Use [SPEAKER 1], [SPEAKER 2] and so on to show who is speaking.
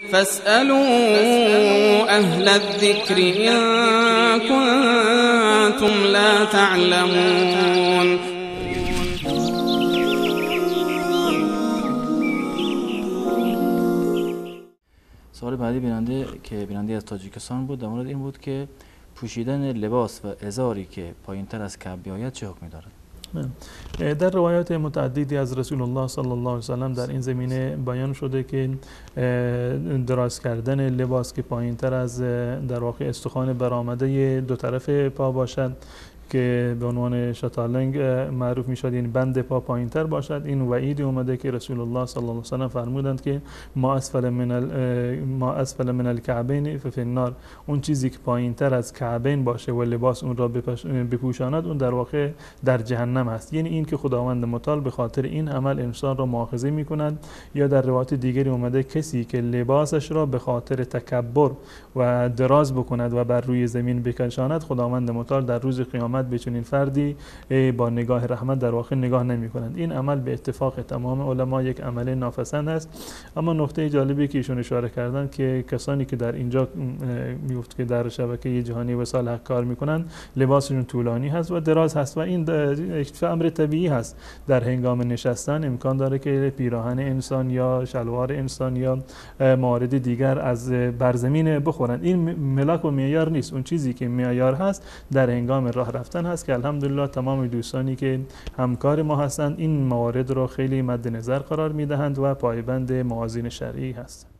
[SPEAKER 1] فاسألوا أهل الذكر إن كنتم لا تعلمون.
[SPEAKER 2] سوال بعدی بیننده از تاجیکستان بود، در مورد این بود که پوشیدن لباس و ازاری که پایینتر از کعب بیاید چه حکمی دارد؟
[SPEAKER 3] در روایات متعددی از رسول الله صلی الله علیه و سلم در این زمینه بیان شده که دراز کردن لباس که پایینتر از در واقع استخوان برآمده دو طرف پا باشد که به عنوان شتالنگ معروف می شد، یعنی بند پا پایینتر باشد، این وعیدی اومده که رسول الله صلی الله علیه و سلم فرمودند که ما اسفل من الکعبین ففی النار، اون چیزی که پایینتر از کعبین باشه و لباس اون را بپوشاند اون در واقع در جهنم است. یعنی این که خداوند متعال به خاطر این عمل انسان را مؤاخذه می کند. یا در روایت دیگری اومده کسی که لباسش را به خاطر تکبر و دراز بکند و بر روی زمین بکشاند، خداوند متعال در روز قیامت به چنین فردی با نگاه رحمت در واقع نگاه نمی کنند. این عمل به اتفاق تمام علما یک عمل ناپسند است. اما نکته جالبی که ایشون اشاره کردن که کسانی که در اینجا میفت که در شبکه جهانی وصال حق کار میکنند لباسشون طولانی هست و دراز هست و این امر طبیعی هست. در هنگام نشستن امکان داره که پیراهن انسان یا شلوار انسان یا موارد دیگر از بر زمین بخورند. این ملاک و معیار نیست. اون چیزی که معیار هست در هنگام راه رفتن هست که الحمدلله تمام دوستانی که همکار ما هستند این موارد رو خیلی مد نظر قرار میدهند و پایبند موازین شرعی هستند.